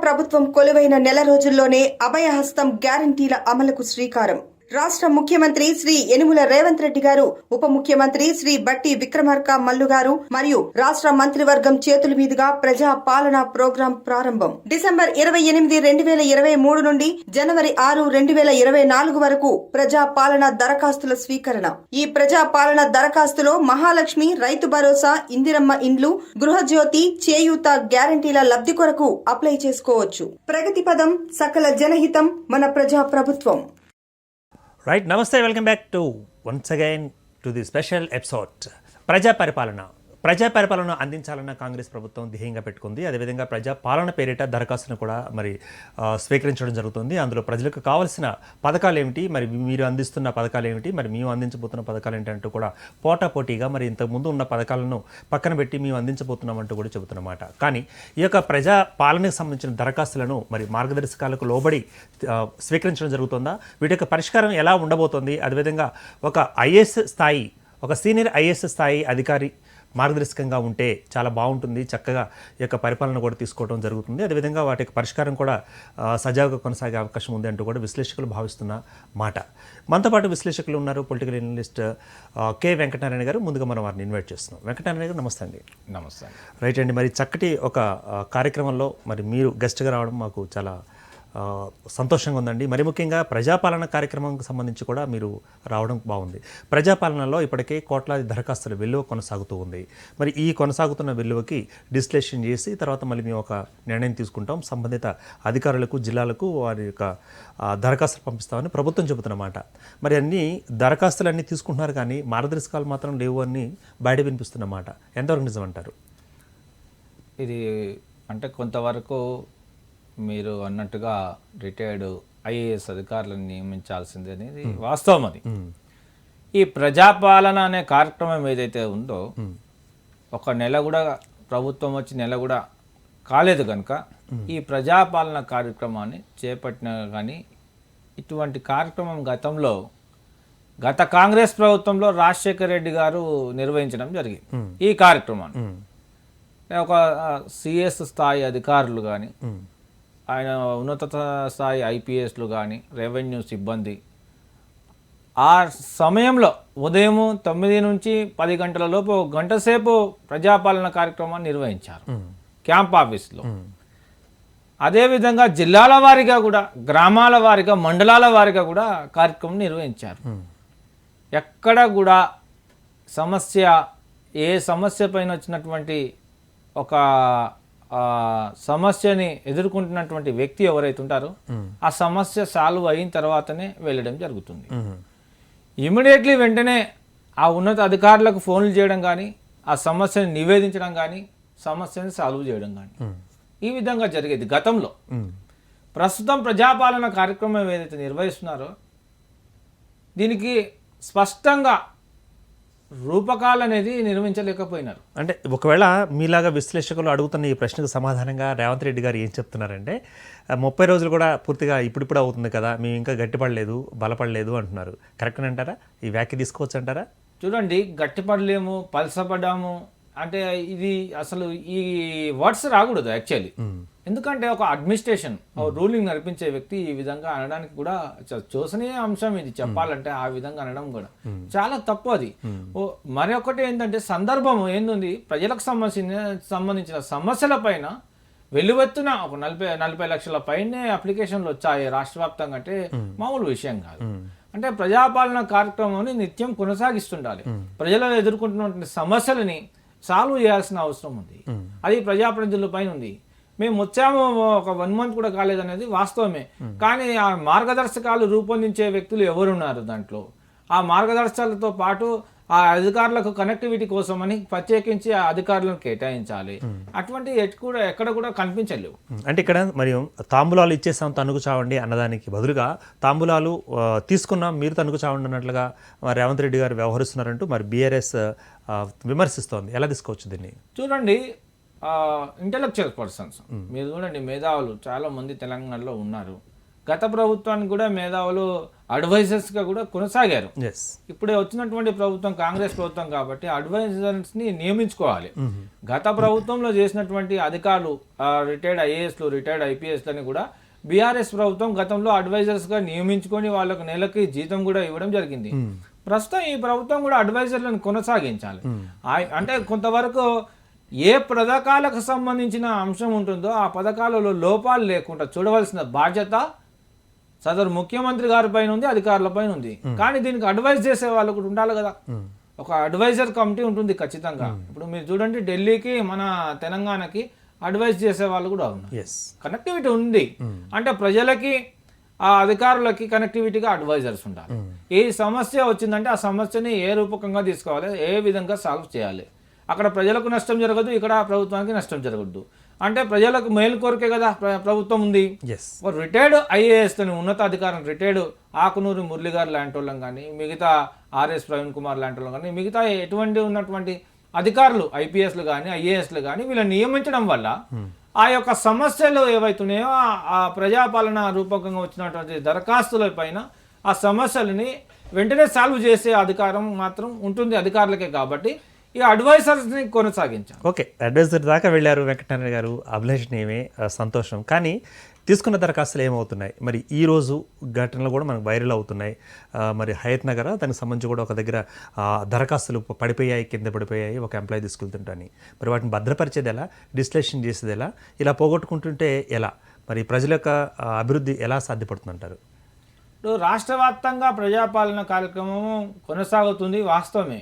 ప్రభుత్వం కొలువైన నెల రోజుల్లోనే అభయహస్తం గ్యారంటీల అమలుకు శ్రీకారం. రాష్ట్ర ముఖ్యమంత్రి శ్రీ యనుమల రేవంత్ రెడ్డి గారు, ఉప ముఖ్యమంత్రి శ్రీ బట్టి విక్రమార్క మల్లు గారు మరియు రాష్ట్ర మంత్రివర్గం చేతుల మీదుగా ప్రజా పాలన ప్రోగ్రాం ప్రారంభం. డిసెంబర్ 28, 2023 నుండి జనవరి 6, 2024 వరకు ప్రజా పాలన దరఖాస్తుల స్వీకరణ. ఈ ప్రజా పాలన దరఖాస్తులో మహాలక్ష్మి, రైతు భరోసా, ఇందిరమ్మ ఇండ్లు, గృహజ్యోతి, చేయూత గ్యారంటీల లబ్ధి కొరకు అప్లై చేసుకోవచ్చు. ప్రగతి పదం, సకల జనహితం, మన ప్రజా ప్రభుత్వం. రైట్, నమస్తే, welcome back to once again to the special episode. ప్రజాపరిపాలన అందించాలన్న కాంగ్రెస్ ప్రభుత్వం ధ్యేయంగా పెట్టుకుంది. అదేవిధంగా ప్రజాపాలన పేరిట దరఖాస్తును కూడా స్వీకరించడం జరుగుతుంది. అందులో ప్రజలకు కావాల్సిన పథకాలు ఏమిటి, మరి మీరు అందిస్తున్న పథకాలు ఏమిటి, మరి మేము అందించబోతున్న పథకాలు ఏంటంటూ కూడా పోటాపోటీగా ఇంతకుముందు ఉన్న పథకాలను పక్కన పెట్టి మేము అందించబోతున్నామంటూ కూడా చెబుతున్నమాట. కానీ ఈ యొక్క ప్రజాపాలనకు సంబంధించిన దరఖాస్తులను మార్గదర్శకాలకు లోబడి స్వీకరించడం జరుగుతుందా? వీటి యొక్క పరిష్కారం ఎలా ఉండబోతోంది? అదేవిధంగా ఒక ఐఏఎస్ స్థాయి, ఒక సీనియర్ ఐఏఎస్ స్థాయి అధికారి మార్గదర్శకంగా ఉంటే చాలా బాగుంటుంది, చక్కగా ఈ యొక్క పరిపాలన కూడా తీసుకోవడం జరుగుతుంది. అదేవిధంగా వాటి యొక్క పరిష్కారం కూడా సజావుగా కొనసాగే అవకాశం ఉంది అంటూ కూడా విశ్లేషకులు భావిస్తున్న మాట. మనతో పాటు విశ్లేషకులు ఉన్నారు, పొలిటికల్ అనలిస్ట్ కె వెంకటనారాయణ గారు. ముందుగా మనం వారిని ఇన్వైట్ చేస్తున్నాం. వెంకటనారాయణ గారు, నమస్తే అండి. నమస్తే. రైట్ అండి, చక్కటి ఒక కార్యక్రమంలో మీరు గెస్ట్గా రావడం మాకు చాలా సంతోషంగా ఉందండి. మరి ముఖ్యంగా ప్రజాపాలన కార్యక్రమంకి సంబంధించి కూడా మీరు రావడం బాగుంది. ప్రజాపాలనలో ఇప్పటికే కోట్లాది దరఖాస్తుల విలువ కొనసాగుతూ ఉంది. మరి ఈ కొనసాగుతున్న విలువకి డిస్లేషన్ చేసి తర్వాత మేము ఒక నిర్ణయం తీసుకుంటాం, సంబంధిత అధికారులకు, జిల్లాలకు వారి యొక్క దరఖాస్తులు పంపిస్తామని ప్రభుత్వం చెబుతున్నమాట. మరి అన్ని దరఖాస్తులు అన్నీ తీసుకుంటున్నారు, కానీ మార్గదర్శకాలు మాత్రం లేవు అని బయట వినిపిస్తున్నమాట. ఎంతవరకు నిజం అంటారు? ఇది అంటే కొంతవరకు మీరు అన్నట్టుగా రిటైర్డ్ ఐఏఎస్ అధికారులను నియమించాల్సింది అనేది వాస్తవం. అది ఈ ప్రజాపాలన అనే కార్యక్రమం ఏదైతే ఉందో, ఒక నెల కూడా ప్రభుత్వం వచ్చి నెల కూడా కాలేదు కనుక ఈ ప్రజాపాలన కార్యక్రమాన్ని చేపట్టిన కానీ ఇటువంటి కార్యక్రమం గత కాంగ్రెస్ ప్రభుత్వంలో రాజశేఖర్ రెడ్డి గారు నిర్వహించడం జరిగింది. ఈ కార్యక్రమాన్ని ఒక సిఎస్ స్థాయి అధికారులు కానీ, ఆయన ఉన్నత స్థాయి ఐపీఎస్లు కానీ, రెవెన్యూ సిబ్బంది ఆ సమయంలో ఉదయం 9 నుంచి 10 గంటల లోపు 1 గంట సేపు ప్రజాపాలన కార్యక్రమాన్ని నిర్వహించారు క్యాంప్ ఆఫీస్లో. అదేవిధంగా జిల్లాల వారీగా కూడా, గ్రామాల వారీగా, మండలాల వారీగా కూడా కార్యక్రమం నిర్వహించారు. ఎక్కడ కూడా ఏ సమస్య పైన వచ్చినటువంటి ఒక సమస్యని ఎదుర్కొంటున్నటువంటి వ్యక్తి ఎవరైతే ఉంటారో ఆ సమస్య సాల్వ్ అయిన తర్వాతనే వెళ్ళడం జరుగుతుంది. ఇమీడియట్లీ వెంటనే ఆ ఉన్నత అధికారులకు ఫోన్లు చేయడం కానీ, ఆ సమస్యని నివేదించడం కానీ, సమస్యని సాల్వ్ చేయడం కానీ, ఈ విధంగా జరిగేది గతంలో. ప్రస్తుతం ప్రజాపాలన కార్యక్రమం ఏదైతే నిర్వహిస్తున్నారో దీనికి స్పష్టంగా రూపకాలు అనేది నిర్మించలేకపోయినారు. అంటే ఒకవేళ మీలాగా విశ్లేషకులు అడుగుతున్న ఈ ప్రశ్నకు సమాధానంగా రేవంత్ రెడ్డి గారు ఏం చెప్తున్నారంటే, 30 రోజులు కూడా పూర్తిగా ఇప్పుడిప్పుడు అవుతుంది కదా, మేము ఇంకా గట్టిపడలేదు, బలపడలేదు అంటున్నారు. కరెక్ట్ అంటారా? ఈ వ్యాఖ్య తీసుకోవచ్చు అంటారా? చూడండి, గట్టిపడలేము, పలసపడ్డాము అంటే ఇది అసలు ఈ వర్డ్స్ రాకూడదు యాక్చువల్లీ. ఎందుకంటే ఒక అడ్మినిస్ట్రేషన్, రూలింగ్ నడిపించే వ్యక్తి ఈ విధంగా అనడానికి కూడా చూసనే అంశం ఇది. చెప్పాలంటే ఆ విధంగా అనడం కూడా చాలా తప్పు. అది మరొకటి ఏంటంటే సందర్భం ఏంది, ప్రజలకు సంబంధించిన సమస్యల పైన వెలువెత్తున ఒక 40 లక్షల పైనే అప్లికేషన్లు వచ్చాయి రాష్ట్ర వ్యాప్తంగా. అంటే మామూలు విషయం కాదు. అంటే ప్రజాపాలన కార్యక్రమాన్ని నిత్యం కొనసాగిస్తుండాలి. ప్రజలు ఎదుర్కొంటున్నటువంటి సమస్యలని సాల్వ్ చేయాల్సిన అవసరం ఉంది. అది ప్రజాప్రతినిధుల పైన ఉంది. మేము వచ్చాము ఒక 1 మంత్ కూడా కాలేదనేది వాస్తవమే. కానీ ఆ మార్గదర్శకాలు రూపొందించే వ్యక్తులు ఎవరున్నారు దాంట్లో? ఆ మార్గదర్శకాలతో పాటు ఆ అధికారులకు కనెక్టివిటీ కోసమని ప్రత్యేకించి ఆ అధికారులను కేటాయించాలి. అటువంటి ఎక్కడ కూడా కనిపించలేవు. అంటే ఇక్కడ తాంబూలాలు ఇచ్చేసాం తనుకు చావండి అన్నదానికి బదులుగా తాంబూలాలు తీసుకున్నాం మీరు తనుకు చావండి అన్నట్లుగా రేవంత్ రెడ్డి గారు వ్యవహరిస్తున్నారంటూ బీఆర్ఎస్ విమర్శిస్తోంది. ఎలా తీసుకోవచ్చు దీన్ని? చూడండి, ఇంటెలెక్చువల్ పర్సన్స్ మీరు చూడండి, మేధావులు చాలా మంది తెలంగాణలో ఉన్నారు. గత ప్రభుత్వానికి కూడా మేధావులు అడ్వైజర్స్గా కూడా కొనసాగారు. ఎస్. ఇప్పుడే వచ్చినటువంటి ప్రభుత్వం కాంగ్రెస్ ప్రభుత్వం కాబట్టి అడ్వైజర్స్ని నియమించుకోవాలి. గత ప్రభుత్వంలో చేసినటువంటి అధికారులు రిటైర్డ్ ఐఏఎస్లు రిటైర్డ్ ఐపీఎస్లని కూడా బీఆర్ఎస్ ప్రభుత్వం గతంలో అడ్వైజర్స్గా నియమించుకొని వాళ్ళకు నెలకి జీతం కూడా ఇవ్వడం జరిగింది. ప్రస్తుతం ఈ ప్రభుత్వం కూడా అడ్వైజర్లను కొనసాగించాలి. అంటే కొంతవరకు ఏ పథకాలకు సంబంధించిన అంశం ఉంటుందో ఆ పథకాలలో లోపాలు లేకుండా చూడవలసిన బాధ్యత సదరు ముఖ్యమంత్రి గారి పైన ఉంది, అధికారుల పైన ఉంది. కానీ దీనికి అడ్వైజ్ చేసే వాళ్ళు కూడా ఉండాలి కదా. ఒక అడ్వైజర్ కమిటీ ఉంటుంది ఖచ్చితంగా. ఇప్పుడు మీరు చూడండి, ఢిల్లీకి మన తెలంగాణకి అడ్వైజ్ చేసే వాళ్ళు కూడా ఉన్నారు. కనెక్టివిటీ ఉంది అంటే ప్రజలకి ఆ అధికారులకి కనెక్టివిటీగా అడ్వైజర్స్ ఉండాలి. ఏ సమస్య వచ్చిందంటే ఆ సమస్యని ఏ రూపకంగా తీసుకోవాలి, ఏ విధంగా సాల్వ్ చేయాలి. అక్కడ ప్రజలకు నష్టం జరగదు, ఇక్కడ ప్రభుత్వానికి నష్టం జరగద్దు. అంటే ప్రజలకు మేలు కోరికే కదా ప్రభుత్వం ఉంది. రిటైర్డ్ ఐఏఎస్ ఉన్నతాధికారం రిటైర్డ్ ఆకునూరి మురళి గారు లాంటి వాళ్ళం కానీ, మిగతా ఆర్ఎస్ ప్రవీణ్ కుమార్ లాంటి వాళ్ళం కానీ, మిగతా ఎటువంటి ఉన్నటువంటి అధికారులు ఐపీఎస్లు కానీ ఐఏఎస్లు కానీ వీళ్ళని నియమించడం వల్ల ఆ యొక్క సమస్యలు ఏవైతున్నాయో ఆ ప్రజాపాలన రూపకంగా వచ్చినటువంటి దరఖాస్తుల పైన ఆ సమస్యలని వెంటనే సాల్వ్ చేసే అధికారం మాత్రం ఉంటుంది అధికారులకే. కాబట్టి ఈ అడ్వైజర్స్ని కొనసాగించాం. ఓకే, అడ్వైజర్ దాకా వెళ్ళారు వెంకటనారాయణ గారు, అభిలాషణీయమే, సంతోషం. కానీ తీసుకున్న దరఖాస్తులు ఏమవుతున్నాయి? మరి ఈరోజు ఘటనలు కూడా మనకు వైరల్ అవుతున్నాయి. మరి హయత్ నగర్ దానికి సంబంధించి కూడా ఒక దగ్గర దరఖాస్తులు పడిపోయాయి, కింద పడిపోయాయి, ఒక ఎంప్లాయీ తీసుకెళ్తుంటని. మరి వాటిని భద్రపరిచేది ఎలా, డిస్టిలేషన్ చేసేది ఎలా, ఇలా పోగొట్టుకుంటుంటే ఎలా, మరి ప్రజల యొక్క అభివృద్ధి ఎలా సాధ్యపడుతుందంటారు? ఇప్పుడు రాష్ట్ర వ్యాప్తంగా ప్రజాపాలన కార్యక్రమం కొనసాగుతుంది వాస్తవమే,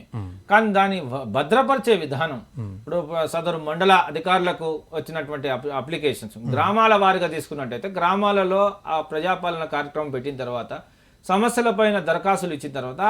కానీ దాన్ని భద్రపరిచే విధానం ఇప్పుడు సదరు మండల అధికారులకు వచ్చినటువంటి అప్లికేషన్స్ గ్రామాల వారిగా తీసుకున్నట్టయితే గ్రామాలలో ఆ ప్రజాపాలన కార్యక్రమం పెట్టిన తర్వాత సమస్యలపైన దరఖాస్తులు ఇచ్చిన తర్వాత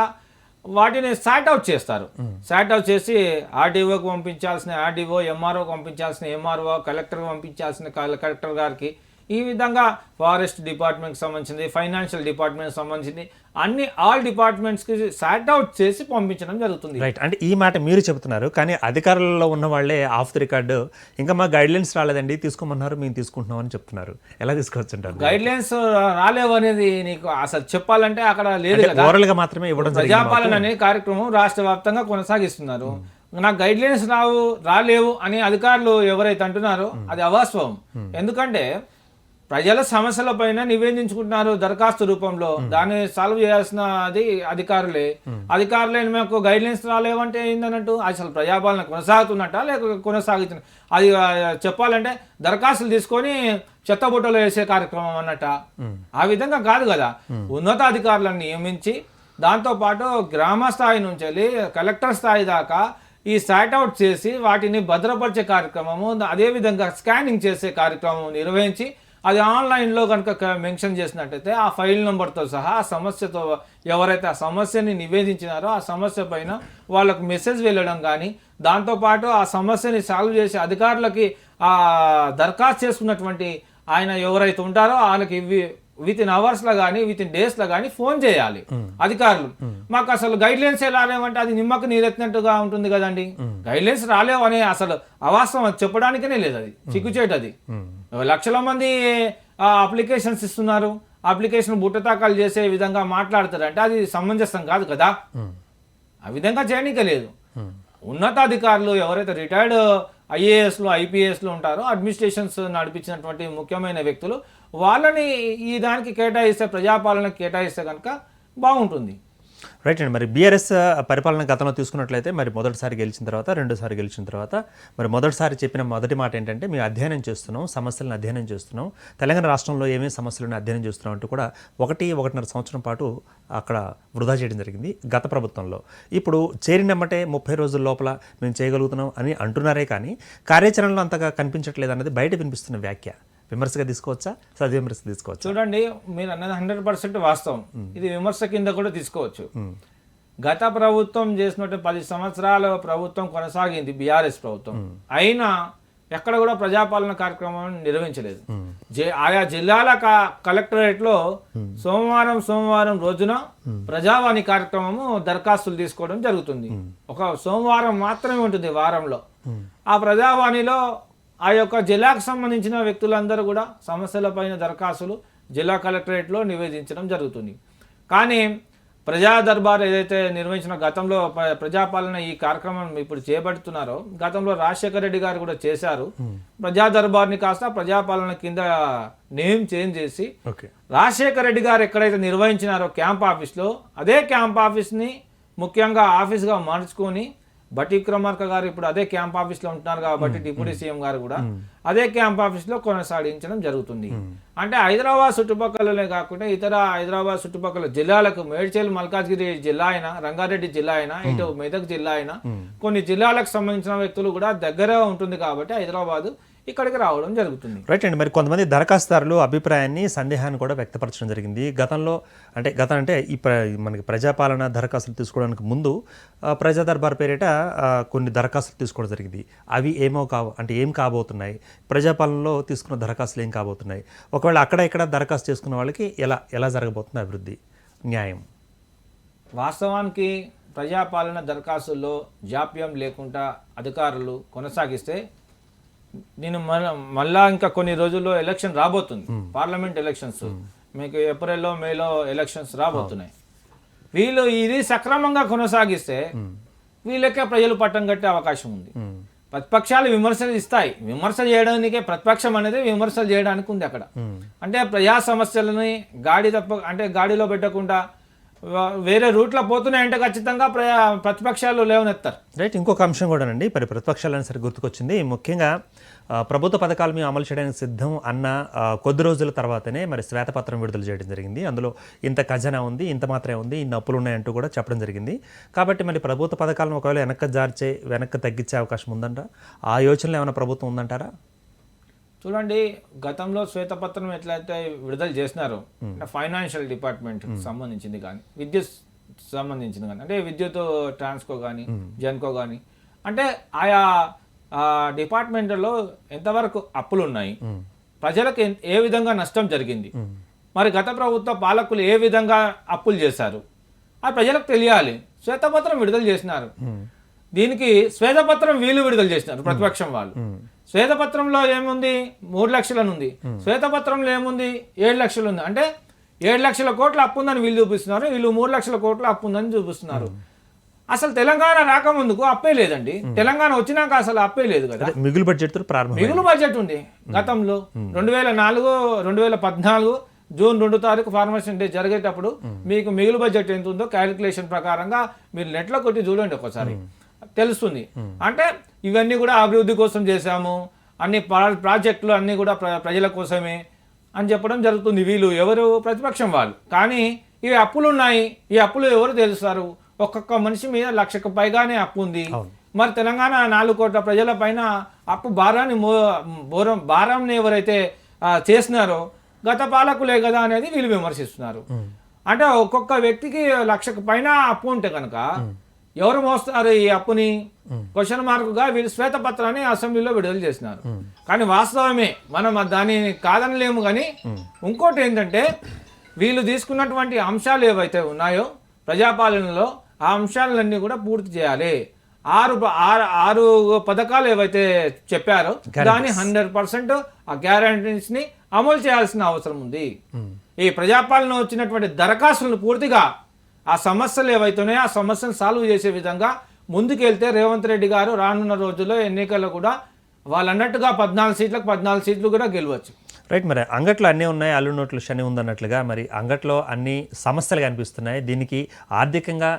వాటిని సార్ట్ అవుట్ చేస్తారు. సార్ట్ అవుట్ చేసి ఆర్డీఓకి పంపించాల్సిన ఆర్డీఓ, ఎంఆర్ఓకి పంపించాల్సిన ఎంఆర్ఓ, కలెక్టర్కి పంపించాల్సిన కలెక్టర్ గారికి, ఈ విధంగా ఫారెస్ట్ డిపార్ట్మెంట్కి సంబంధించింది, ఫైనాన్షియల్ డిపార్ట్మెంట్కి సంబంధించింది అన్ని ఆల్ డిపార్ట్మెంట్స్కి సార్ట్ అవుట్ చేసి పంపించడం జరుగుతుంది. రైట్. అంటే ఈ మాట మీరు చెబుతున్నారు, కానీ అధికారులలో ఉన్న వాళ్ళే ఆఫ్ ది రికార్డు ఇంకా మా గైడ్లైన్స్ రాలేదండి తీసుకోమన్నారు మేము తీసుకుంటున్నాం అని చెప్తున్నారు. ఎలా తీసుకోవచ్చు అంటారు? గైడ్లైన్స్ రాలేవు అనేది నీకు అసలు చెప్పాలంటే అక్కడ లేదు కదా. ఓరల్గా మాత్రమే ఇవ్వడం. ప్రజాపాలన అనే కార్యక్రమం రాష్ట్ర వ్యాప్తంగా కొనసాగిస్తున్నారు. నాకు గైడ్లైన్స్ రాలేవు అని అధికారులు ఎవరైతే అంటున్నారో అది అవాస్తవం. ఎందుకంటే ప్రజల సమస్యల పైన నివేదించుకుంటున్నారు దరఖాస్తు రూపంలో, దాన్ని సాల్వ్ చేయాల్సినది అధికారులే మాకు గైడ్లైన్స్ రాలేవంటే ఏందన్నట్టు. అసలు ప్రజాపాలన కొనసాగుతున్నట్ట లేక కొనసాగుతున్న అది చెప్పాలంటే దరఖాస్తులు తీసుకొని చెత్తబుట్టలో వేసే కార్యక్రమం అన్నట్ట. ఆ విధంగా కాదు కదా. ఉన్నతాధికారులను నియమించి దాంతోపాటు గ్రామ స్థాయి నుంచి వెళ్ళి కలెక్టర్ స్థాయి దాకా ఈ సార్ట్ అవుట్ చేసి వాటిని భద్రపరిచే కార్యక్రమము, అదేవిధంగా స్కానింగ్ చేసే కార్యక్రమం నిర్వహించి అది ఆన్లైన్లో కనుక మెన్షన్ చేసినట్టయితే ఆ ఫైల్ నెంబర్తో సహా ఆ సమస్యతో ఎవరైతే ఆ సమస్యని నివేదించినారో ఆ సమస్య పైన వాళ్ళకు మెసేజ్ వెళ్ళడం కానీ, దాంతోపాటు ఆ సమస్యని సాల్వ్ చేసి అధికారులకి ఆ దరఖాస్తు చేసుకున్నటువంటి ఆయన ఎవరైతే ఉంటారో వాళ్ళకి విత్ ఇన్ అవర్స్లో కానీ విత్ ఇన్ డేస్లో కానీ ఫోన్ చేయాలి అధికారులు. మాకు అసలు గైడ్లైన్స్ రాలేవంటే అది నిమ్మకు నీరెత్తినట్టుగా ఉంటుంది కదండి. గైడ్లైన్స్ రాలేవు అనే అసలు అవాస్తవం చెప్పడానికనే లేదు, అది సిగ్గుచేటు. అది లక్షల మంది అప్లికేషన్స్ ఇస్తున్నారు, అప్లికేషన్ బుట్టతాకాలు చేసే విధంగా మాట్లాడతారు అంటే అది సమంజసం కాదు కదా. ఆ విధంగా చేయనీకే లేదు. ఉన్నతాధికారులు ఎవరైతే రిటైర్డ్ ఐఏఎస్లు ఐపీఎస్లు ఉంటారో అడ్మినిస్ట్రేషన్స్ నడిపించినటువంటి ముఖ్యమైన వ్యక్తులు వాళ్ళని ఈ దానికి కేటాయిస్తే, ప్రజాపాలనకి కేటాయిస్తే కనుక బాగుంటుంది. రైట్ అండి. మరి బీఆర్ఎస్ పరిపాలన గతంలో తీసుకున్నట్లయితే మరి మొదటిసారి గెలిచిన తర్వాత, రెండోసారి గెలిచిన తర్వాత మరి మొదటిసారి చెప్పిన మొదటి మాట ఏంటంటే మేము అధ్యయనం చేస్తున్నాం, సమస్యలను అధ్యయనం చేస్తున్నాం, తెలంగాణ రాష్ట్రంలో ఏమేమి సమస్యలను అధ్యయనం చేస్తున్నాం అంటూ కూడా 1-1.5 సంవత్సరం పాటు అక్కడ వృధా చేయడం జరిగింది గత ప్రభుత్వంలో. ఇప్పుడు చేరినమ్మటే 30 రోజుల లోపల మేము చేయగలుగుతున్నాం అని అంటున్నారే కానీ కార్యాచరణలో అంతగా కనిపించట్లేదు అన్నది బయట వినిపిస్తున్న వ్యాఖ్య. విమర్శగా తీసుకోవచ్చా, సద్విమర్శ తీసుకోవచ్చు? చూడండి, మీరు అన్నది 100% వాస్తవం. ఇది విమర్శ కింద కూడా తీసుకోవచ్చు. గత ప్రభుత్వం చేసినట్టు 10 సంవత్సరాల ప్రభుత్వం కొనసాగింది బీఆర్ఎస్ ప్రభుత్వం, అయినా ఎక్కడ కూడా ప్రజాపాలన కార్యక్రమం నిర్వహించలేదు. ఆయా జిల్లాల కలెక్టరేట్లో సోమవారం రోజున ప్రజావాణి కార్యక్రమము దరఖాస్తులు తీసుకోవడం జరుగుతుంది. ఒక సోమవారం మాత్రమే ఉంటుంది వారంలో. ఆ ప్రజావాణిలో ఆ యొక్క జిల్లాకు సంబంధించిన వ్యక్తులందరూ కూడా సమస్యల పైన దరఖాస్తులు జిల్లా కలెక్టరేట్లో నివేదించడం జరుగుతుంది. కానీ ప్రజా దర్బార్ ఏదైతే నిర్వహించిన గతంలో ప్రజాపాలన ఈ కార్యక్రమం ఇప్పుడు చేపడుతున్నారో గతంలో రాజశేఖర రెడ్డి గారు కూడా చేశారు. ప్రజా దర్బార్ని కాస్త ప్రజాపాలన కింద నేమ్ చేంజ్ చేసి ఓకే రాజశేఖర రెడ్డి గారు ఎక్కడైతే నిర్వహించినారో క్యాంప్ ఆఫీస్లో అదే క్యాంప్ ఆఫీస్ని ముఖ్యంగా ఆఫీస్గా మార్చుకొని బట్టి విక్రమార్క గారు ఇప్పుడు అదే క్యాంప్ ఆఫీస్లో ఉంటున్నారు కాబట్టి డిప్యూటీ సీఎం గారు కూడా అదే క్యాంప్ ఆఫీస్లో కొనసాగించడం జరుగుతుంది. అంటే హైదరాబాద్ చుట్టుపక్కలనే కాకుండా ఇతర హైదరాబాద్ చుట్టుపక్కల జిల్లాలకు మేడ్చల్ మల్కాజ్గిరి జిల్లా అయినా రంగారెడ్డి జిల్లా అయినా ఇటు మెదక్ జిల్లా అయినా కొన్ని జిల్లాలకు సంబంధించిన వ్యక్తులు కూడా దగ్గర ఉంటుంది కాబట్టి హైదరాబాద్ ఇక్కడికి రావడం జరుగుతుంది. రైట్ అండి. మరి కొంతమంది దరఖాస్తుదారులు అభిప్రాయాన్ని సందేహాన్ని కూడా వ్యక్తపరచడం జరిగింది. గతం అంటే ఈ మనకి ప్రజాపాలన దరఖాస్తులు తీసుకోవడానికి ముందు ప్రజా దర్బార్ పేరిట కొన్ని దరఖాస్తులు తీసుకోవడం జరిగింది. అవి ఏం కాబోతున్నాయి, ప్రజాపాలనలో తీసుకున్న దరఖాస్తులు ఏం కాబోతున్నాయి, ఒకవేళ అక్కడ ఇక్కడ దరఖాస్తు చేసుకున్న వాళ్ళకి ఎలా జరగబోతుంది అభివృద్ధి న్యాయం? వాస్తవానికి ప్రజాపాలన దరఖాస్తుల్లో జాప్యం లేకుండా అధికారులు కొనసాగిస్తే నేను మళ్ళా ఇంకా కొన్ని రోజుల్లో ఎలక్షన్ రాబోతుంది, పార్లమెంట్ ఎలక్షన్స్ మీకు ఏప్రిల్లో మేలో ఎలక్షన్స్ రాబోతున్నాయి. వీళ్ళు ఇది సక్రమంగా కొనసాగిస్తే వీళ్ళకే ప్రజలు పట్టం కట్టే అవకాశం ఉంది. ప్రతిపక్షాలు విమర్శలు ఇస్తాయి, విమర్శ చేయడానికే ప్రతిపక్షం అనేది విమర్శలు చేయడానికి ఉంది అక్కడ. అంటే ప్రజా సమస్యలని గాడిలో పెట్టకుండా వేరే రూట్లో పోతున్నాయంటే ఖచ్చితంగా ప్రతిపక్షాలు లేవనెత్తారు. రైట్. ఇంకొక అంశం కూడానండి, మరి ప్రతిపక్షాలని సరి గుర్తుకొచ్చింది. ముఖ్యంగా ప్రభుత్వ పథకాలు మేము అమలు చేయడానికి సిద్ధం అన్న కొద్ది రోజుల తర్వాతనే మరి శ్వేతపత్రం విడుదల చేయడం జరిగింది. అందులో ఇంత ఖజానా ఉంది, ఇంత మాత్రమే ఉంది, ఇన్ని అప్పులు ఉన్నాయంటూ కూడా చెప్పడం జరిగింది. కాబట్టి మరి ప్రభుత్వ పథకాలను ఒకవేళ వెనక్కి తగ్గించే అవకాశం ఉందంటారా? ఆ యోచనలో ఏమైనా ప్రభుత్వం ఉందంటారా? చూడండి, గతంలో శ్వేతపత్రం ఎట్లయితే విడుదల చేసినారో ఫైనాన్షియల్ డిపార్ట్మెంట్ సంబంధించింది కానీ విద్యుత్ సంబంధించింది కానీ అంటే విద్యుత్ ట్రాన్స్కో కానీ జెన్కో కానీ అంటే ఆయా డిపార్ట్మెంట్లో ఎంతవరకు అప్పులు ఉన్నాయి, ప్రజలకు ఏ విధంగా నష్టం జరిగింది, మరి గత ప్రభుత్వ పాలకులు ఏ విధంగా అప్పులు చేశారు అది ప్రజలకు తెలియాలి. శ్వేతపత్రం విడుదల చేసినారు. దీనికి శ్వేతపత్రం వీళ్ళు విడుదల చేసినారు ప్రతిపక్షం వాళ్ళు. శ్వేతపత్రంలో ఏముంది 3 లక్షలని ఉంది, శ్వేతపత్రంలో ఏముంది 7 లక్షలు ఉంది. అంటే 7 లక్షల కోట్ల అప్పు ఉందని వీళ్ళు చూపిస్తున్నారు, వీళ్ళు 3 లక్షల కోట్ల అప్పు ఉందని చూపిస్తున్నారు. అసలు తెలంగాణ రాకముందుకు అప్పే లేదండి, తెలంగాణ వచ్చినాక అసలు అప్పే లేదు కదా. మిగులు బడ్జెట్ ఉంది గతంలో 2014 జూన్ 2 తారీఖు ఫార్మేషన్ డే జరిగేటప్పుడు మీకు మిగులు బడ్జెట్ ఎంత ఉందో క్యాలిక్యులేషన్ ప్రకారంగా మీరు నెట్లో కొట్టి చూడండి ఒకసారి తెలుస్తుంది. అంటే ఇవన్నీ కూడా అభివృద్ధి కోసం చేశాము, అన్ని ప్రాజెక్టులు అన్నీ కూడా ప్రజల కోసమే అని చెప్పడం జరుగుతుంది. వీళ్ళు ఎవరు? ప్రతిపక్షం వాళ్ళు. కానీ ఇవి అప్పులు ఉన్నాయి, ఈ అప్పులు ఎవరు తెలుస్తారు? ఒక్కొక్క మనిషి మీద 1 లక్షకు పైగానే అప్పు ఉంది. మరి తెలంగాణ 4 కోట్ల ప్రజల పైన అప్పు భారాన్ని ఎవరైతే చేసినారో గత పాలకులే కదా అనేది వీళ్ళు విమర్శిస్తున్నారు. అంటే ఒక్కొక్క వ్యక్తికి 1 లక్షకు పైన అప్పు ఉంటే కనుక ఎవరు మోస్తారు ఈ అప్పుని? క్వశ్చన్ మార్కుగా వీళ్ళు శ్వేతపత్రాన్ని అసెంబ్లీలో విడుదల చేసినారు. కానీ వాస్తవమే, మనం దాన్ని కాదనలేము. కానీ ఇంకోటి ఏంటంటే వీళ్ళు తీసుకున్నటువంటి అంశాలు ఏవైతే ఉన్నాయో ప్రజాపాలనలో ఆ అంశాలన్నీ కూడా పూర్తి చేయాలి. 6 పథకాలు ఏవైతే చెప్పారో దాని 100% ఆ గ్యారంటీస్ ని అమలు చేయాల్సిన అవసరం ఉంది. ఈ ప్రజాపాలన వచ్చినటువంటి దరఖాస్తులను పూర్తిగా ఆ సమస్యలు ఏవైతున్నాయో ఆ సమస్యను సాల్వ్ చేసే విధంగా ముందుకెళ్తే రేవంత్ రెడ్డి గారు రానున్న రోజుల్లో ఎన్నికల్లో కూడా వాళ్ళు అన్నట్టుగా 14 సీట్లు కూడా గెలవచ్చు. రైట్. మరి అంగట్లో అన్నీ ఉన్నాయి, అల్లు నోట్లు శని ఉందన్నట్లుగా మరి అంగట్లో అన్ని సమస్యలు కనిపిస్తున్నాయి. దీనికి ఆర్థికంగా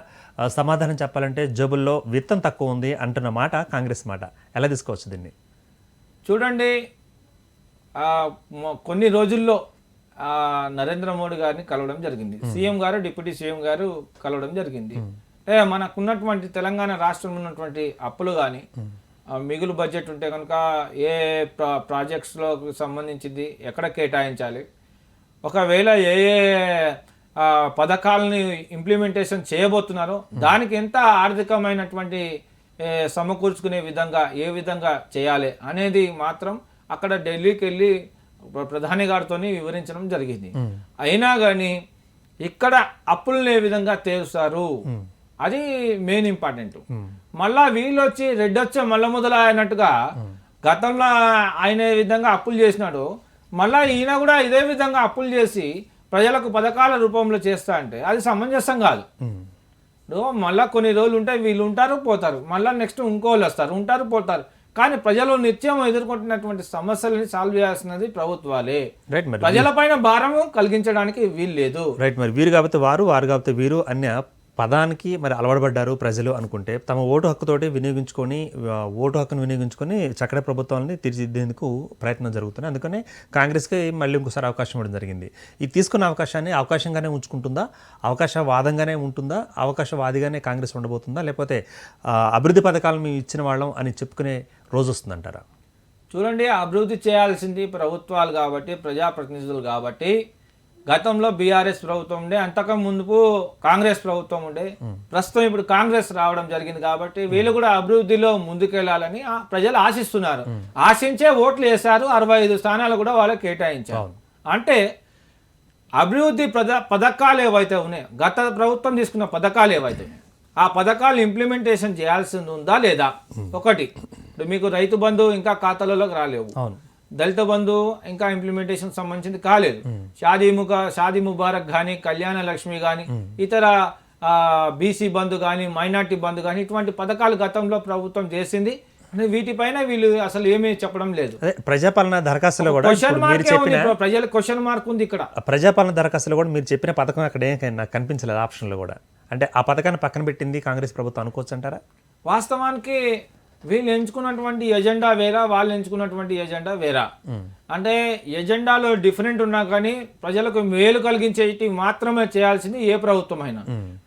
సమాధానం చెప్పాలంటే జేబుల్లో విత్తం తక్కువ ఉంది అంటున్న మాట కాంగ్రెస్ మాట. ఎలా తీసుకోవచ్చు దీన్ని? చూడండి, కొన్ని రోజుల్లో నరేంద్ర మోడీ గారిని కలవడం జరిగింది. సీఎం గారు డిప్యూటీ సీఎం గారు కలవడం జరిగింది. మనకున్నటువంటి తెలంగాణ రాష్ట్రంలో ఉన్నటువంటి అప్పులు కానీ మిగులు బడ్జెట్ ఉంటే కనుక ఏ ప్రాజెక్ట్స్లో సంబంధించింది ఎక్కడ కేటాయించాలి, ఒకవేళ ఏ పథకాలని ఇంప్లిమెంటేషన్ చేయబోతున్నారో దానికి ఎంత ఆర్థికమైనటువంటి సమకూర్చుకునే విధంగా ఏ విధంగా చేయాలి అనేది మాత్రం అక్కడ ఢిల్లీకి వెళ్ళి ప్రధాని గారితో వివరించడం జరిగింది. అయినా కానీ ఇక్కడ అప్పులను ఏ విధంగా తీరుస్తారు అది మెయిన్ ఇంపార్టెంట్. మళ్ళా వీళ్ళు వచ్చి రెడ్డి వచ్చే మళ్ళా మొదలైనట్టుగా గతంలో ఆయన ఏ విధంగా అప్పులు చేసినాడు, మళ్ళా ఈయన కూడా ఇదే విధంగా అప్పులు చేసి ప్రజలకు పథకాల రూపంలో చేస్తా అంటే అది సమంజసం కాదు. ఇప్పుడు మళ్ళీ కొన్ని రోజులు ఉంటాయి, వీళ్ళు ఉంటారు పోతారు, మళ్ళీ నెక్స్ట్ ఇంకోళ్ళు వస్తారు, ఉంటారు పోతారు. కానీ ప్రజలు నిత్యం ఎదుర్కొంటున్నటువంటి సమస్యలని సాల్వ్ చేయాల్సినది ప్రభుత్వాలే. రైట్ మరి ప్రజలపైన భారము కలిగించడానికి వీలు లేదు. రైట్ మరి వీరు కాకపోతే వారు, వారు కాకపోతే వీరు అన్న పదానికి మరి అలవాటుపడ్డారు ప్రజలు అనుకుంటే తమ ఓటు హక్కుతోటి వినియోగించుకొని ఓటు హక్కును వినియోగించుకొని చక్కటి ప్రభుత్వాలని తీర్చిదిద్దేందుకు ప్రయత్నం జరుగుతుంది. అందుకనే కాంగ్రెస్కి మళ్ళీ ఇంకోసారి అవకాశం ఇవ్వడం జరిగింది. ఈ తీసుకున్న అవకాశాన్ని అవకాశంగానే ఉంచుకుంటుందా, అవకాశవాదంగానే ఉంటుందా, అవకాశవాదిగానే కాంగ్రెస్ ఉండబోతుందా, లేకపోతే అభివృద్ధి పథకాలు మేము ఇచ్చిన వాళ్ళం అని చెప్పుకునే రోజు వస్తుందంటారా? చూడండి, అభివృద్ధి చేయాల్సింది ప్రభుత్వాలు కాబట్టి, ప్రజాప్రతినిధులు కాబట్టి. గతంలో బీఆర్ఎస్ ప్రభుత్వం ఉండే, అంతకు ముందుకు కాంగ్రెస్ ప్రభుత్వం ఉండే, ప్రస్తుతం ఇప్పుడు కాంగ్రెస్ రావడం జరిగింది కాబట్టి వీళ్ళు కూడా అభివృద్ధిలో ముందుకెళ్లాలని ప్రజలు ఆశిస్తున్నారు. ఆశించే ఓట్లు వేశారు, 65 స్థానాలు కూడా వాళ్ళకి కేటాయించారు. అంటే అభివృద్ధి పథకాలు ఏవైతే ఉన్నాయో, గత ప్రభుత్వం తీసుకున్న పథకాలు ఏవైతే ఉన్నాయో ఆ పథకాలు ఇంప్లిమెంటేషన్ చేయాల్సింది ఉందా లేదా? ఒకటి, ఇప్పుడు మీకు రైతు బంధు ఇంకా ఖాతాలలోకి రాలేవు, దళిత బంధు ఇంకా ఇంప్లిమెంటేషన్ సంబంధించింది కాలేదు, షాదీ ముబారక్ కానీ, కళ్యాణ లక్ష్మి కానీ, ఇతర బీసీ బంధు కానీ, మైనార్టీ బంధు కానీ, ఇటువంటి పథకాలు గతంలో ప్రభుత్వం చేసింది. వీటిపైన వీళ్ళు అసలు ఏమీ చెప్పడం లేదు. ప్రజాపాలన దరఖాస్తులో కూడా ప్రజలకు క్వశ్చన్ మార్క్ ఉంది ఇక్కడ. ప్రజాపాలన దరఖాస్తులో కూడా మీరు చెప్పిన పథకం అక్కడ ఏం నాకు కనిపించలేదు ఆప్షన్లో కూడా. అంటే ఆ పథకాన్ని పక్కన పెట్టింది కాంగ్రెస్ ప్రభుత్వం అనుకోవచ్చు అంటారా? వాస్తవానికి వీళ్ళు ఎంచుకున్నటువంటి ఎజెండా వేరా, వాళ్ళు ఎంచుకున్నటువంటి ఎజెండా వేరా. అంటే ఎజెండాలో డిఫరెంట్ ఉన్నా కానీ ప్రజలకు మేలు కలిగించేటి మాత్రమే చేయాల్సింది ఏ ప్రభుత్వం అయినా.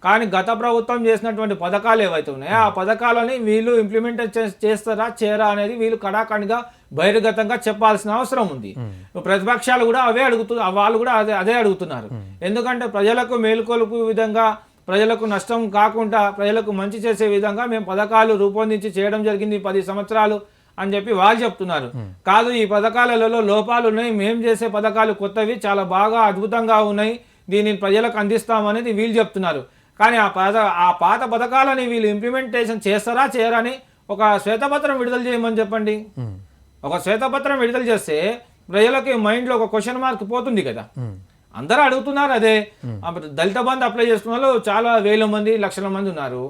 కానీ గత ప్రభుత్వం చేసినటువంటి పథకాలు ఏవైతే ఉన్నాయో ఆ పథకాలని వీళ్ళు ఇంప్లిమెంట్ చేస్తారా చేయరా అనేది వీళ్ళు కడాఖండిగా బహిర్గతంగా చెప్పాల్సిన అవసరం ఉంది. ప్రతిపక్షాలు కూడా వాళ్ళు కూడా అదే అడుగుతున్నారు. ఎందుకంటే ప్రజలకు మేలుకొలుపు విధంగా, ప్రజలకు నష్టం కాకుండా ప్రజలకు మంచి చేసే విధంగా మేము పథకాలు రూపొందించి చేయడం జరిగింది 10 సంవత్సరాలు అని చెప్పి వాళ్ళు చెప్తున్నారు. కాదు, ఈ పథకాలలో లోపాలు ఉన్నాయి, మేము చేసే పథకాలు కొత్తవి, చాలా బాగా అద్భుతంగా ఉన్నాయి, దీనిని ప్రజలకు అందిస్తామనేది వీళ్ళు చెప్తున్నారు. కానీ ఆ పాత పథకాలని వీళ్ళు ఇంప్లిమెంటేషన్ చేస్తారా చేయరా అని ఒక శ్వేతపత్రం విడుదల చేయమని చెప్పండి. ఒక శ్వేతపత్రం విడుదల చేస్తే ప్రజలకి మైండ్లో ఒక క్వశ్చన్ మార్క్ పోతుంది కదా. అందరూ అడుగుతున్నారు అదే. దళిత బంధు అప్లై చేసుకున్న వాళ్ళు చాలా వేల మంది, లక్షల మంది ఉన్నారు.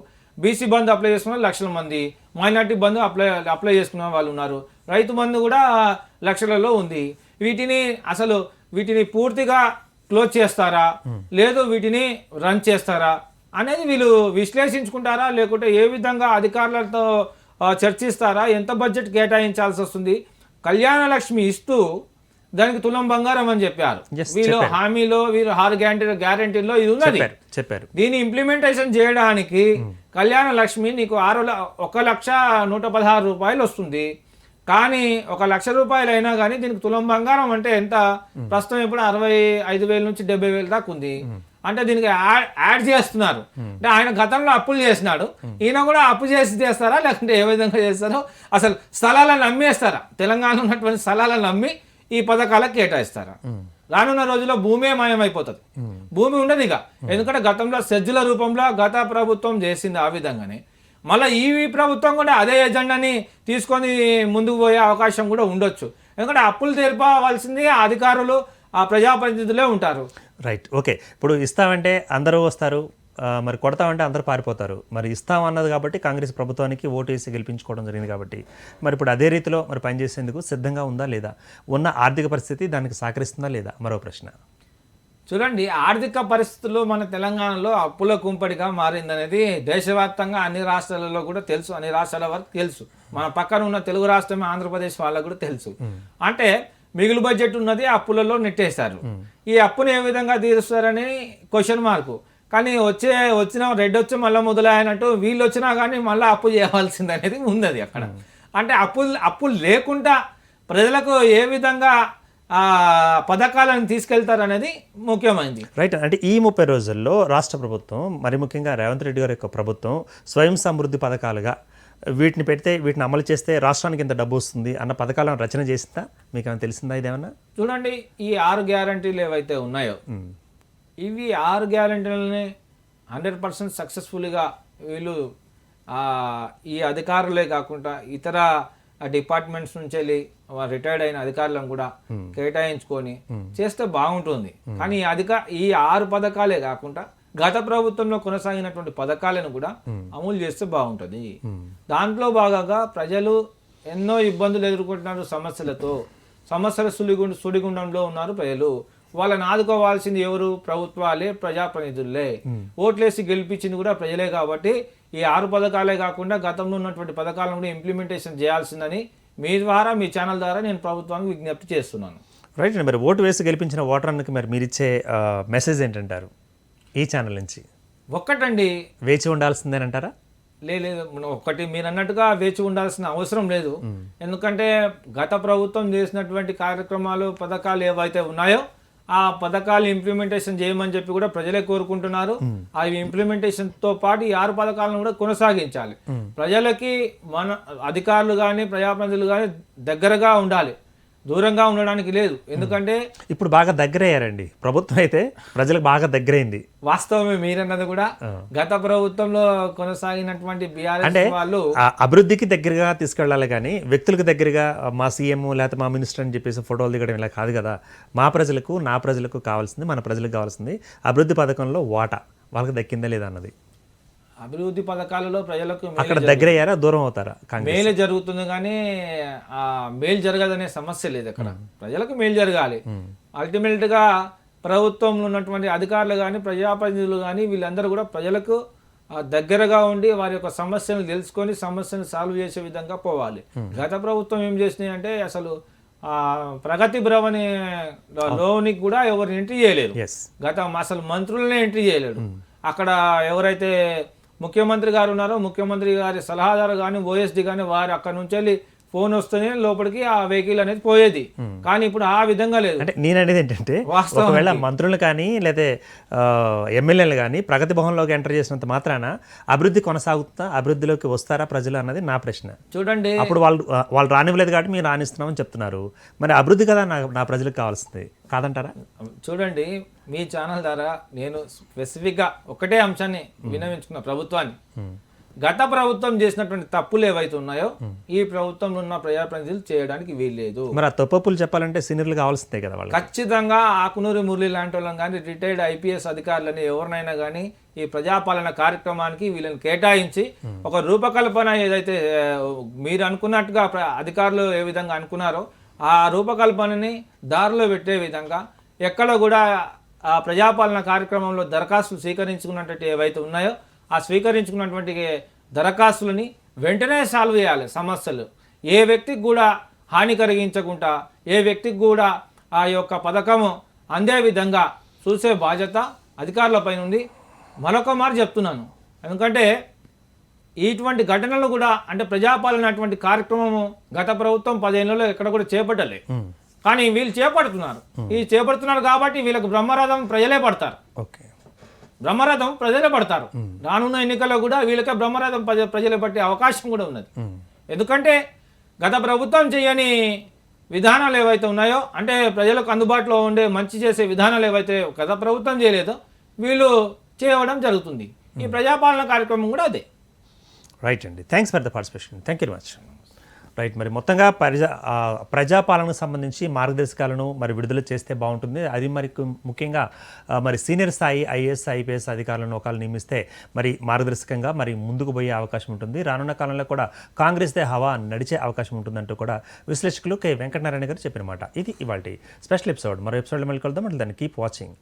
బీసీ బంధు అప్లై చేసుకున్న వాళ్ళు లక్షల మంది, మైనార్టీ బంధు అప్లై చేసుకున్న వాళ్ళు ఉన్నారు. రైతు బంధు కూడా లక్షలలో ఉంది. వీటిని పూర్తిగా క్లోజ్ చేస్తారా, లేదు వీటిని రన్ చేస్తారా అనేది వీళ్ళు విశ్లేషించుకుంటారా, లేకుంటే ఏ విధంగా అధికారులతో చర్చిస్తారా, ఎంత బడ్జెట్ కేటాయించాల్సి వస్తుంది. కళ్యాణ లక్ష్మి ఇస్తూ దానికి తులం బంగారం అని చెప్పారు. వీళ్ళు హామీలో, వీళ్ళు 6 గ్యారంటీలో ఇది ఉన్నది చెప్పారు. దీన్ని ఇంప్లిమెంటేషన్ చేయడానికి కళ్యాణ లక్ష్మి నీకు 1,116,000 రూపాయలు వస్తుంది. కానీ 1,00,000 రూపాయలు అయినా కానీ దీనికి తులం బంగారం అంటే ఎంత? ప్రస్తుతం ఇప్పుడు 65,000 నుంచి 70,000 దాకా ఉంది. అంటే దీనికి యాడ్ చేస్తున్నారు. అంటే ఆయన గతంలో అప్పులు చేసినాడు, ఈయన కూడా అప్పు చేస్తారా, లేకుంటే ఏ విధంగా చేస్తారో, అసలు స్థలాలను అమ్మేస్తారా, తెలంగాణ ఉన్నటువంటి స్థలాలను అమ్మి ఈ పథకాలకు కేటాయిస్తారా? రానున్న రోజుల్లో భూమే మాయమైపోతుంది, భూమి ఉండదు ఇక. ఎందుకంటే గతంలో సెజ్జుల రూపంలో గత ప్రభుత్వం చేసింది ఆ విధంగానే మళ్ళీ ఈ ప్రభుత్వం కూడా అదే ఎజెండాని తీసుకొని ముందుకు పోయే అవకాశం కూడా ఉండొచ్చు. ఎందుకంటే అప్పులు తీర్పవలసింది అధికారులు, ఆ ప్రజాప్రతినిధులే ఉంటారు. Right, okay. ఇప్పుడు ఇస్తామంటే అందరూ వస్తారు, మరి కొడతామంటే అందరూ పారిపోతారు. మరి ఇస్తామన్నది కాబట్టి కాంగ్రెస్ ప్రభుత్వానికి ఓటు వేసి గెలిపించుకోవడం జరిగింది కాబట్టి మరి ఇప్పుడు అదే రీతిలో మరి పనిచేసేందుకు సిద్ధంగా ఉందా లేదా? ఉన్న ఆర్థిక పరిస్థితి దానికి సహకరిస్తుందా లేదా? మరో ప్రశ్న. చూడండి, ఆర్థిక పరిస్థితుల్లో మన తెలంగాణలో అప్పుల కుంపడిగా మారిందనేది దేశవ్యాప్తంగా అన్ని రాష్ట్రాలలో కూడా తెలుసు, అన్ని రాష్ట్రాల వరకు తెలుసు. మన పక్కన ఉన్న తెలుగు రాష్ట్రమే ఆంధ్రప్రదేశ్ వాళ్ళకు కూడా తెలుసు. అంటే మిగులు బడ్జెట్ ఉన్నది, అప్పులలో నెట్టేశారు. ఈ అప్పుని ఏ విధంగా తీరుస్తారని క్వశ్చన్ మార్కు. కానీ వచ్చిన రెడ్ వచ్చి మళ్ళీ మొదలైనట్టు వీళ్ళు వచ్చినా కానీ మళ్ళీ అప్పు చేయవలసింది అనేది ఉంది అక్కడ. అంటే అప్పులు లేకుండా ప్రజలకు ఏ విధంగా పథకాలను తీసుకెళ్తారు అనేది ముఖ్యమైనది. రైట్. అంటే ఈ 30 రోజుల్లో రాష్ట్ర ప్రభుత్వం, మరి ముఖ్యంగా రేవంత్ రెడ్డి గారి యొక్క ప్రభుత్వం స్వయం సమృద్ధి పథకాలుగా వీటిని పెడితే, వీటిని అమలు చేస్తే రాష్ట్రానికి ఇంత డబ్బు వస్తుంది అన్న పథకాలను రచన చేసిందా? మీకు ఏమైనా తెలిసిందా ఇదేమన్నా? చూడండి, ఈ 6 గ్యారంటీలు ఏవైతే ఉన్నాయో ఇవి 6 గ్యారంటీలని 100% సక్సెస్ఫుల్గా వీళ్ళు ఈ అధికారులే కాకుండా ఇతర ఆ డిపార్ట్మెంట్స్ నుంచి వెళ్ళి రిటైర్డ్ అయిన అధికారులను కూడా కేటాయించుకొని చేస్తే బాగుంటుంది. కానీ ఈ 6 పథకాలే కాకుండా గత ప్రభుత్వంలో కొనసాగినటువంటి పథకాలను కూడా అమలు చేస్తే బాగుంటుంది. దాంట్లో భాగంగా ప్రజలు ఎన్నో ఇబ్బందులు ఎదుర్కొంటున్నారు, సమస్యల సుడిగుండంలో ఉన్నారు ప్రజలు. వాళ్ళని ఆదుకోవాల్సింది ఎవరు? ప్రభుత్వాలే, ప్రజాప్రతినిధులే. ఓట్లేసి గెలిపించింది కూడా ప్రజలే. కాబట్టి ఈ 6 పథకాలే కాకుండా గతంలో ఉన్నటువంటి పథకాలను కూడా ఇంప్లిమెంటేషన్ చేయాల్సిందని మీ ద్వారా, మీ ఛానల్ ద్వారా నేను ప్రభుత్వానికి విజ్ఞప్తి చేస్తున్నాను. రైట్ అండి. మరి ఓటు వేసి గెలిపించిన ఓటర్కి మరి మీరు ఇచ్చే మెసేజ్ ఏంటంటారు ఈ ఛానల్ నుంచి? ఒక్కటండి, వేచి ఉండాల్సిందేనంటారా? లేదు, ఒక్కటి మీరు అన్నట్టుగా వేచి ఉండాల్సిన అవసరం లేదు. ఎందుకంటే గత ప్రభుత్వం చేసినటువంటి కార్యక్రమాలు, పథకాలు ఏవైతే ఉన్నాయో ఆ పథకాలు ఇంప్లిమెంటేషన్ చేయమని చెప్పి కూడా ప్రజలే కోరుకుంటున్నారు. అవి ఇంప్లిమెంటేషన్ తో పాటు ఈ 6 పథకాలను కూడా కొనసాగించాలి. ప్రజలకి మన అధికారులు కానీ, ప్రజాప్రతినిధులు కానీ దగ్గరగా ఉండాలి, దూరంగా ఉండడానికి లేదు. ఎందుకంటే ఇప్పుడు బాగా దగ్గరయ్యారండి. ప్రభుత్వం అయితే ప్రజలకు బాగా దగ్గరైంది. వాస్తవమే మీరన్నది కూడా. గత ప్రభుత్వంలో కొనసాగినటువంటి బీఆర్ఎస్ వాళ్ళు అభివృద్ధికి దగ్గరగా తీసుకెళ్ళాలి కానీ వ్యక్తులకు దగ్గరగా మా సీఎం లేకపోతే మా మినిస్టర్ అని చెప్పేసి ఫోటోలు దిగడం ఇలా కాదు కదా. మా ప్రజలకు, నా ప్రజలకు కావాల్సింది, మన ప్రజలకు కావాల్సింది అభివృద్ధి పథకంలో వాటా వాళ్ళకి దక్కిందా లేదా అన్నది. అభివృద్ధి పథకాలలో ప్రజలకు అక్కడ దగ్గర అయ్యారా, దూరం అవుతారా? మేలు జరుగుతుంది కానీ ఆ మేలు జరగదనే సమస్య లేదు. అక్కడ ప్రజలకు మేలు జరగాలి. అల్టిమేట్ గా ప్రభుత్వంలో ఉన్నటువంటి అధికారులు కానీ, ప్రజాప్రతినిధులు కానీ వీళ్ళందరూ కూడా ప్రజలకు దగ్గరగా ఉండి వారి యొక్క సమస్యలను తెలుసుకొని సమస్యను సాల్వ్ చేసే విధంగా పోవాలి. గత ప్రభుత్వం ఏం చేసినాయి అంటే అసలు ప్రగతి భవన్ లోనికి కూడా ఎవరిని ఎంట్రీ చేయలేరు. అసలు మంత్రులనే ఎంట్రీ చేయలేడు. అక్కడ ఎవరైతే ముఖ్యమంత్రి గారు ఉన్నారో, ముఖ్యమంత్రి గారి సలహాదారు కానీ, ఓఎస్డి కానీ వారు అక్కడ నుంచి వెళ్ళి ఫోన్ వస్తేనే లోపలికి ఆ వెహికల్ అనేది పోయేది. కానీ ఇప్పుడు ఆ విధంగా లేదు. అంటే నేను అనేది ఏంటంటే ఒకవేళ మంత్రులు కానీ లేదా ఎమ్మెల్యేలు కానీ ప్రగతి భవన్లోకి ఎంటర్ చేసినంత మాత్రాన అభివృద్ధి కొనసాగుతుందా, అభివృద్ధిలోకి వస్తారా ప్రజలు అన్నది నా ప్రశ్న. చూడండి, అప్పుడు వాళ్ళు రానివ్వలేదు కాబట్టి మీరు రానిస్తున్నామని చెప్తున్నారు. మరి అభివృద్ధి కదా నా ప్రజలకు కావాల్సింది, కాదంటారా? చూడండి, మీ ఛానల్ ద్వారా నేను స్పెసిఫిక్గా ఒకటే అంశాన్ని విన్నవించుకున్న ప్రభుత్వాన్ని. గత ప్రభుత్వం చేసినటువంటి తప్పులు ఏవైతే ఉన్నాయో ఈ ప్రభుత్వంలో ఉన్న ప్రజాప్రతినిధులు చేయడానికి వీల్లేదు. మరి ఆ తప్పులు చెప్పాలంటే సీనియర్లు కావాల్సిందే కదా వాళ్ళు. ఖచ్చితంగా ఆకునూరి మురళి లాంటి వాళ్ళని కానీ, రిటైర్డ్ ఐపీఎస్ అధికారులని ఎవరినైనా కానీ ఈ ప్రజాపాలన కార్యక్రమానికి వీళ్ళని కేటాయించి ఒక రూపకల్పన ఏదైతే మీరు అనుకున్నట్టుగా అధికారులు ఏ విధంగా అనుకున్నారో ఆ రూపకల్పనని దారిలో పెట్టే విధంగా ఎక్కడ కూడా ఆ ప్రజాపాలన కార్యక్రమంలో దరఖాస్తులు స్వీకరించుకున్నట్టు ఏవైతే ఉన్నాయో ఆ స్వీకరించుకున్నటువంటి దరఖాస్తులని వెంటనే సాల్వ్ చేయాలి. సమస్యలు ఏ వ్యక్తికి కూడా హాని కలిగించకుండా, ఏ వ్యక్తికి కూడా ఆ యొక్క పథకము అందే విధంగా చూసే బాధ్యత అధికారులపై ఉంది. మరొక మాట చెప్తున్నాను, ఎందుకంటే ఇటువంటి ఘటనలు కూడా అంటే ప్రజాపాలన అటువంటి కార్యక్రమము గత ప్రభుత్వం 10 ఏళ్లలో ఎక్కడ కూడా చేపట్టలే. కానీ వీళ్ళు చేపడుతున్నారు కాబట్టి వీళ్ళకి బ్రహ్మరథం ప్రజలే పడతారు. బ్రహ్మరథం ప్రజలే పడతారు. రానున్న ఎన్నికల్లో కూడా వీళ్ళకే బ్రహ్మరథం ప్రజలే పట్టే అవకాశం కూడా ఉన్నది. ఎందుకంటే గత ప్రభుత్వం చేయని విధానాలు ఏవైతే ఉన్నాయో, అంటే ప్రజలకు అందుబాటులో ఉండే మంచి చేసే విధానాలు ఏవైతే గత ప్రభుత్వం చేయలేదో వీళ్ళు చేయడం జరుగుతుంది. ఈ ప్రజాపాలన కార్యక్రమం కూడా అదే. రైట్ అండి, thanks for the participation. Thank you very much. Right, మరి మొత్తంగా ప్రజాపాలనకు సంబంధించి మార్గదర్శకాలను మరి విడుదల చేస్తే బాగుంటుంది. అది మరి ముఖ్యంగా మరి సీనియర్ స్థాయి ఐఏఎస్, ఐపీఎస్ అధికారులను ఒకళ్ళు నియమిస్తే మరి మార్గదర్శకంగా మరి ముందుకు పోయే అవకాశం ఉంటుంది. రానున్న కాలంలో కూడా కాంగ్రెస్దే హవా నడిచే అవకాశం ఉంటుందంటూ కూడా విశ్లేషకులు కె వెంకటనారాయణ గారు చెప్పిన మాట. ఇది ఇవాళ స్పెషల్ ఎపిసోడ్. మరో ఎపిసోడ్లో మళ్ళీ కలుద్దాం. దాన్ని కీప్ వాచింగ్.